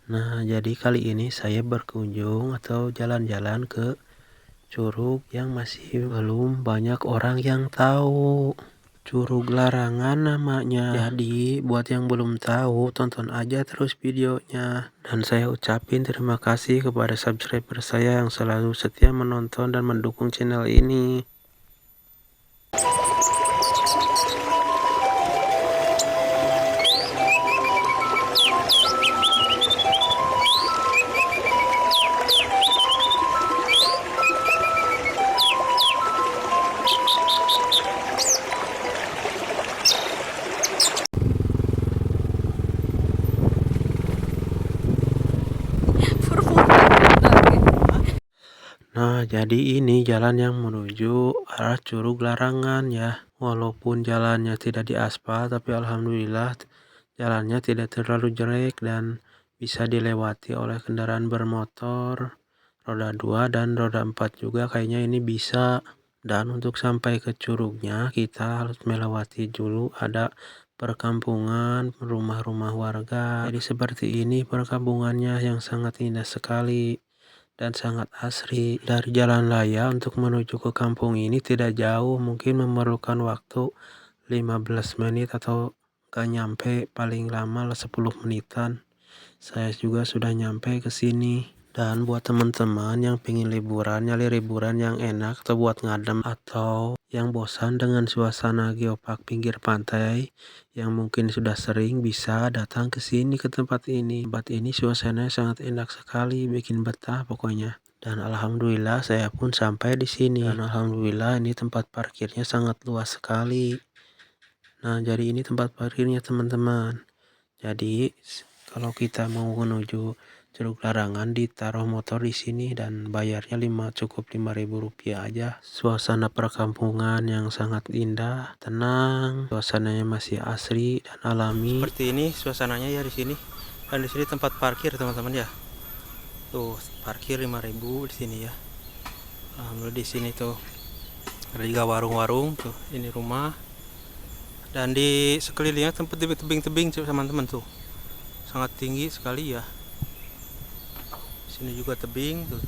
Nah, jadi kali ini saya berkunjung atau jalan-jalan ke curug yang masih belum banyak orang yang tahu. Curug Larangan namanya. Jadi, buat yang belum tahu, tonton aja terus videonya. Dan saya ucapin terima kasih kepada subscriber saya yang selalu setia menonton dan mendukung channel ini. Nah, jadi ini jalan yang menuju arah Curug Larangan ya. Walaupun jalannya tidak diaspal, tapi alhamdulillah jalannya tidak terlalu jelek dan bisa dilewati oleh kendaraan bermotor, roda 2 dan roda 4 juga kayaknya ini bisa. Dan untuk sampai ke curugnya kita harus melewati dulu ada perkampungan, rumah-rumah warga. Jadi seperti ini perkampungannya yang sangat indah sekali dan sangat asri. Dari jalan raya untuk menuju ke kampung ini tidak jauh, mungkin memerlukan waktu 15 menit atau gak nyampe, paling lama 10 menitan. Saya juga sudah nyampe ke sini. Dan buat teman-teman yang pengen liburan, nyari liburan yang enak atau buat ngadem atau yang bosan dengan suasana geopark pinggir pantai yang mungkin sudah sering, bisa datang ke sini, ke tempat ini. Tempat ini suasananya sangat enak sekali, bikin betah pokoknya. Dan alhamdulillah saya pun sampai di sini. Dan alhamdulillah ini tempat parkirnya sangat luas sekali. Nah, jadi ini tempat parkirnya teman-teman. Jadi kalau kita mau menuju Curug Larangan, ditaruh motor di sini dan bayarnya cukup 5.000 rupiah aja. Suasana perkampungan yang sangat indah, tenang, suasananya masih asri dan alami. Seperti ini suasananya ya di sini. Dan di sini tempat parkir teman-teman ya. Tuh parkir 5.000 di sini ya. Alhamdulillah di sini tuh ada juga warung-warung tuh. Ini rumah. Dan di sekelilingnya tempat tebing-tebing teman-teman tuh. Sangat tinggi sekali ya. Sini juga tebing tuh.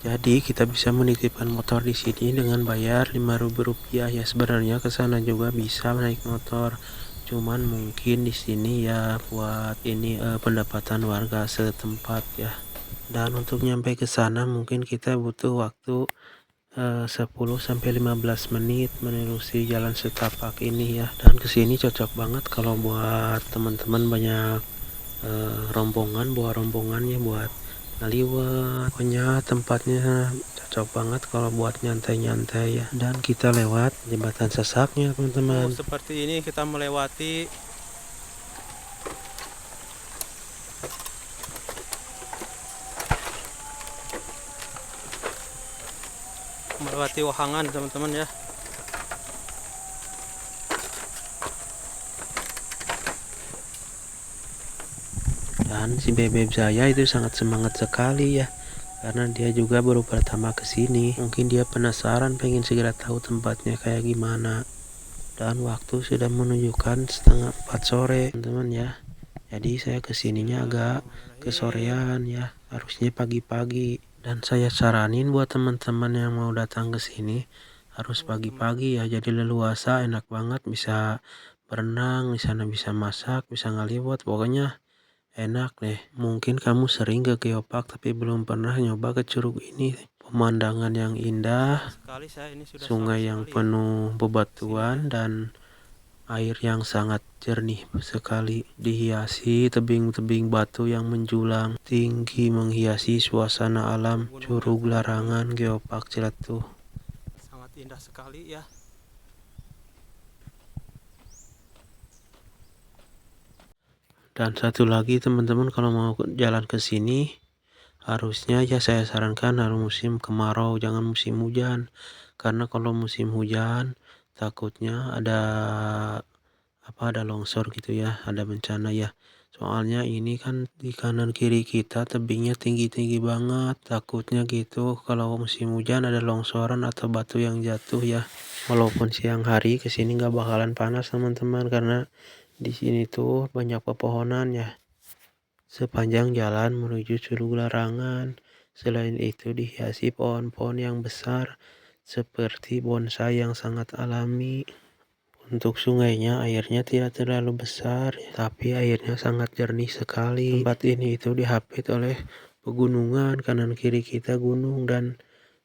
Jadi kita bisa menitipkan motor di sini dengan bayar 5.000 rupiah ya. Sebenarnya ke sana juga bisa naik motor. Cuman mungkin di sini ya buat ini pendapatan warga setempat ya. Dan untuk nyampe ke sana mungkin kita butuh waktu 10-15 menit menelusuri jalan setapak ini ya. Dan kesini cocok banget kalau buat teman-teman banyak rombongan, bawa rombongannya buat ngaliwat. Pokoknya tempatnya cocok banget kalau buat nyantai-nyantai ya. Dan kita lewat jembatan Sesaknya teman-teman. Seperti ini kita melewati wahangan teman-teman ya. Dan si bebek saya itu sangat semangat sekali ya, karena dia juga baru pertama kesini. Mungkin dia penasaran, pengen segera tahu tempatnya kayak gimana. Dan waktu sudah menunjukkan 3:30 sore teman-teman ya. Jadi saya kesininya agak kesorean ya, harusnya pagi-pagi. Dan saya saranin buat teman-teman yang mau datang ke sini harus pagi-pagi ya, jadi leluasa, enak banget, bisa berenang di sana, bisa masak, bisa ngaliwat, pokoknya enak deh. Mungkin kamu sering ke geopark tapi belum pernah nyoba ke curug ini. Pemandangan yang indah, sungai yang penuh bebatuan dan air yang sangat jernih sekali, dihiasi tebing-tebing batu yang menjulang tinggi menghiasi suasana alam Curug Larangan Geopark Ciletuh. Sangat indah sekali ya. Dan satu lagi teman-teman, kalau mau jalan ke sini harusnya ya saya sarankan harus musim kemarau, jangan musim hujan. Karena kalau musim hujan takutnya ada longsor gitu ya, ada bencana ya. Soalnya ini kan di kanan kiri kita tebingnya tinggi-tinggi banget, takutnya gitu kalau musim hujan ada longsoran atau batu yang jatuh ya. Walaupun siang hari kesini nggak bakalan panas teman-teman, karena di sini tuh banyak pepohonan ya sepanjang jalan menuju Curug Larangan. Selain itu dihiasi pohon-pohon yang besar seperti bonsai yang sangat alami. Untuk sungainya airnya tidak terlalu besar, tapi airnya sangat jernih sekali. Tempat ini itu dihapit oleh pegunungan, kanan kiri kita gunung, dan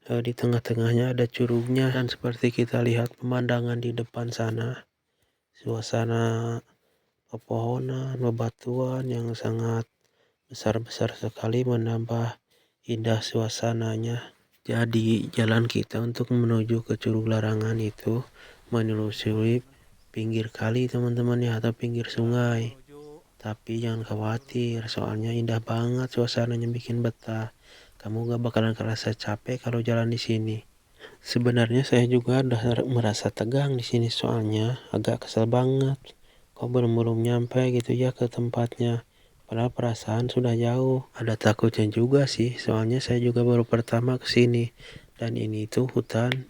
di tengah-tengahnya ada curugnya. Dan seperti kita lihat pemandangan di depan sana, suasana pepohonan, bebatuan yang sangat besar-besar sekali menambah indah suasananya. Jadi jalan kita untuk menuju ke Curug Larangan itu menelusuri pinggir kali teman-teman ya, atau pinggir sungai. Tapi jangan khawatir, soalnya indah banget suasananya, bikin betah. Kamu gak bakalan kerasa capek kalau jalan di sini. Sebenarnya saya juga udah merasa tegang di sini, soalnya agak kesel banget. Kok belum nyampe gitu ya ke tempatnya. Padahal perasaan sudah jauh. Ada takutnya juga sih, soalnya saya juga baru pertama ke sini. Dan ini tuh hutan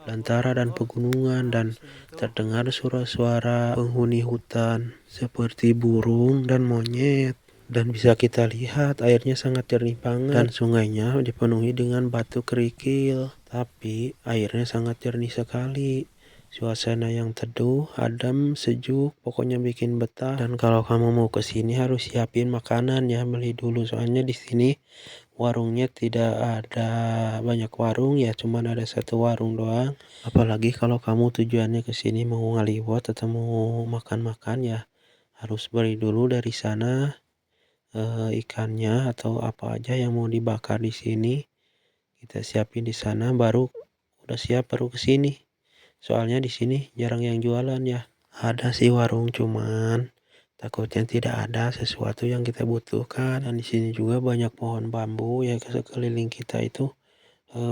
belantara dan pegunungan, dan terdengar suara-suara penghuni hutan seperti burung dan monyet. Dan bisa kita lihat airnya sangat jernih banget, dan sungainya dipenuhi dengan batu kerikil, tapi airnya sangat jernih sekali. Suasana yang teduh, adem, sejuk, pokoknya bikin betah. Dan kalau kamu mau ke sini harus siapin makanan ya, beli dulu, soalnya di sini warungnya tidak ada banyak warung ya, cuman ada satu warung doang. Apalagi kalau kamu tujuannya ke sini mau ngaliwat atau mau makan-makan ya, harus beli dulu dari sana ikannya atau apa aja yang mau dibakar di sini. Kita siapin di sana, baru udah siap baru ke sini. Soalnya di sini jarang yang jualan ya. Ada sih warung, cuman takutnya tidak ada sesuatu yang kita butuhkan. Dan di sini juga banyak pohon bambu ya, sekeliling kita itu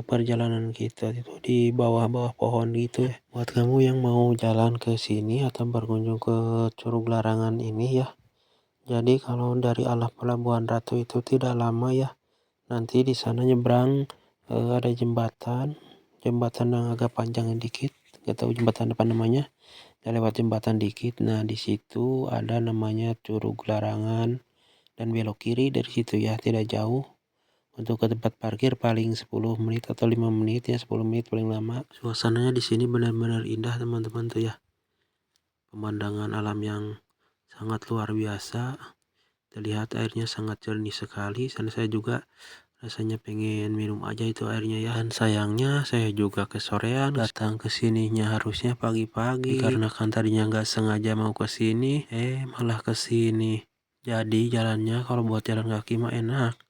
perjalanan kita itu di bawah-bawah pohon gitu ya. Buat kamu yang mau jalan ke sini atau berkunjung ke Curug Larangan ini ya, jadi kalau dari arah Pelabuhan Ratu itu tidak lama ya. Nanti di sana nyebrang ada jembatan yang agak panjang dikit. Gak tahu jembatan apa namanya. Kita lewat jembatan dikit. Nah di situ ada namanya Curug Larangan, dan belok kiri dari situ ya, tidak jauh. Untuk ke tempat parkir paling 10 menit atau 5 menit ya, 10 menit paling lama. Suasananya di sini benar-benar indah teman-teman tuh ya. Pemandangan alam yang sangat luar biasa. Terlihat airnya sangat jernih sekali, dan saya juga rasanya pengen minum aja itu airnya ya. Dan sayangnya saya juga kesorean datang ke sininya, harusnya pagi-pagi, karena kan tadinya nggak sengaja mau ke sini, malah ke sini. Jadi jalannya kalau buat jalan kaki mah enak,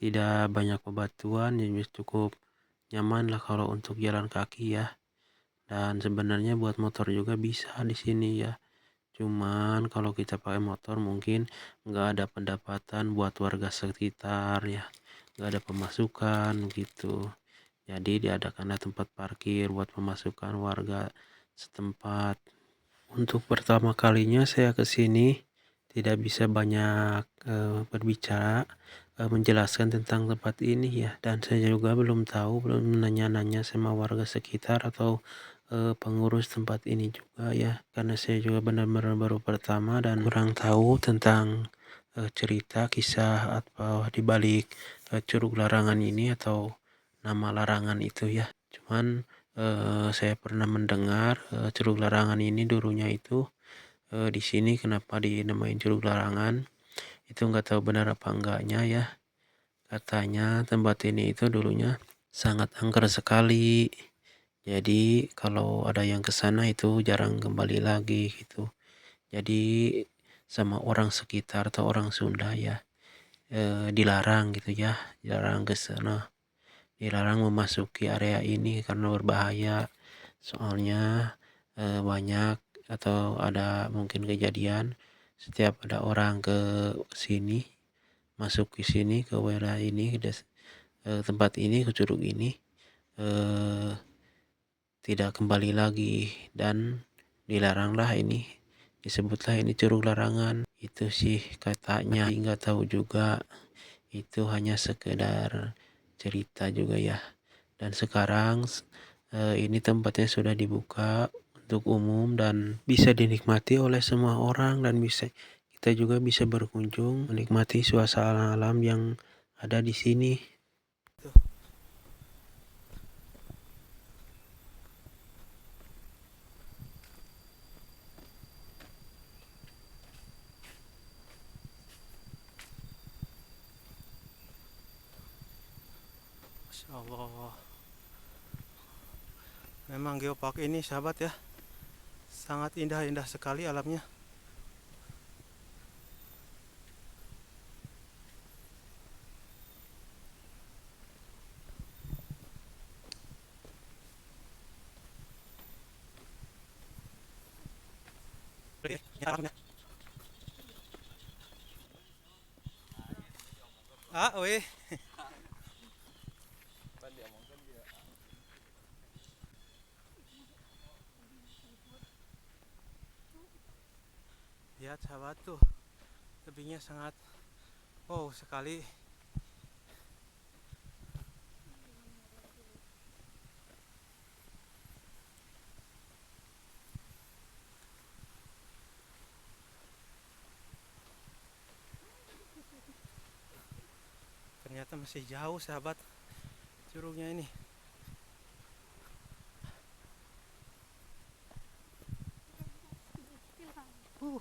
tidak banyak bebatuan, jadi cukup nyaman lah kalau untuk jalan kaki ya. Dan sebenarnya buat motor juga bisa di sini ya. Cuman kalau kita pakai motor mungkin nggak ada pendapatan buat warga sekitar ya, nggak ada pemasukan gitu. Jadi diadakanlah tempat parkir buat pemasukan warga setempat. Untuk pertama kalinya saya ke sini tidak bisa banyak berbicara menjelaskan tentang tempat ini ya, dan saya juga belum tahu, belum nanya-nanya sama warga sekitar atau pengurus tempat ini juga ya, karena saya juga benar-benar baru pertama dan kurang tahu tentang cerita kisah atau dibalik Curug Larangan ini atau nama larangan itu ya. Cuman saya pernah mendengar Curug Larangan ini dulunya itu di sini kenapa dinamain Curug Larangan itu nggak tahu benar apa enggaknya ya. Katanya tempat ini itu dulunya sangat angker sekali. Jadi kalau ada yang ke sana itu jarang kembali lagi gitu. Jadi sama orang sekitar atau orang Sunda ya dilarang gitu ya, dilarang ke sana. Dilarang memasuki area ini karena berbahaya. Soalnya banyak atau ada mungkin kejadian setiap ada orang ke sini, masuk ke sini ke wilayah ini, tempat ini, ke curug ini tidak kembali lagi, dan dilaranglah ini, disebutlah ini Curug Larangan. Itu sih katanya, nggak tahu juga, itu hanya sekedar cerita juga ya. Dan sekarang Ini tempatnya sudah dibuka untuk umum dan bisa dinikmati oleh semua orang dan kita juga bisa berkunjung menikmati suasana alam yang ada di sini. Masya Allah. Memang geopark ini sahabat ya, sangat indah-indah sekali alamnya. Ah, weh. Lihat sahabat tuh, tebingnya sangat wow sekali. Ternyata masih jauh sahabat curugnya ini.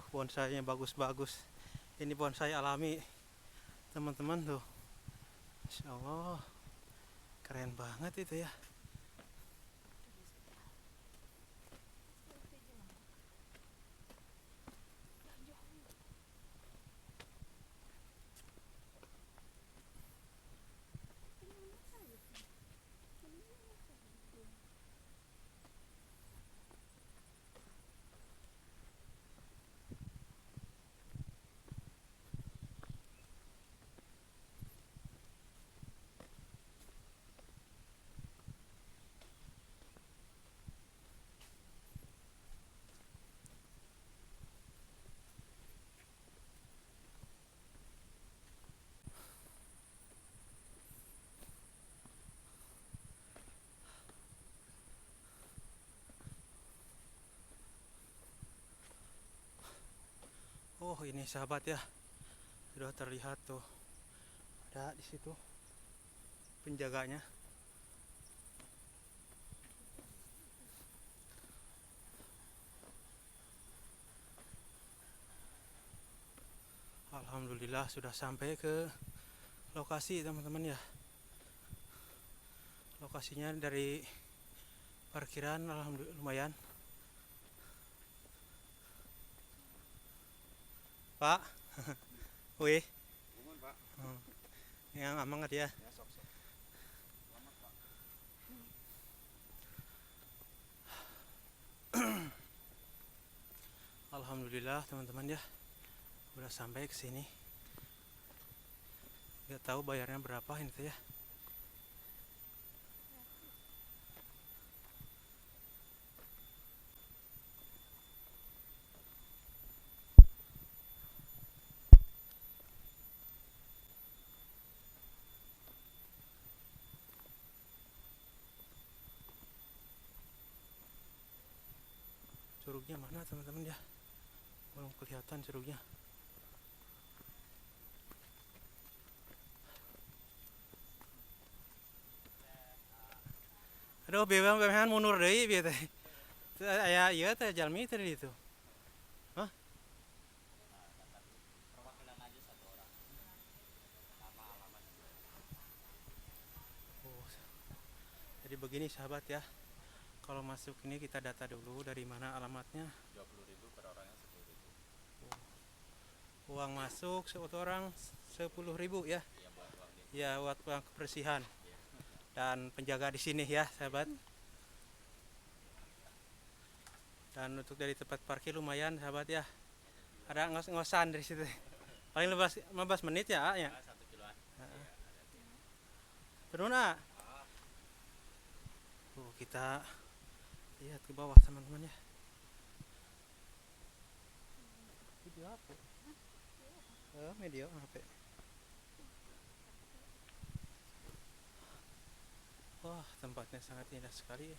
Bonsainya bagus-bagus. Ini bonsai alami teman-teman tuh. Masya Allah, keren banget itu ya. Oh ini sahabat ya, sudah terlihat tuh, ada di situ penjaganya. Alhamdulillah sudah sampai ke lokasi teman-teman ya. Lokasinya dari parkiran alhamdulillah lumayan. Pak, wih, yang amangat ya. Alhamdulillah teman-teman ya, udah sampai ke sini. Gak tahu bayarnya berapa ini tuh ya. Curugnya mana teman-teman ya? Belum kelihatan curugnya. Aduh, bebehan mundur deui bieu teh. Aya ieu teh jalmi teh di ditu. Hah? Oh, jadi begini sahabat ya. Kalau masuk ini kita data dulu dari mana alamatnya. 20.000 per orangnya 10.000. Uang masuk satu orang 10.000 ya. Ya buat uang kebersihan. Dan penjaga di sini ya sahabat. Dan untuk dari tempat parkir lumayan sahabat ya. Ada ngos-ngosan dari situ. Paling 15 menit ya, ya. 1 kiloan. Turun ah. Kita lihat ke bawah teman-teman ya. Video apa? Media HP. Wah, tempatnya sangat indah sekali.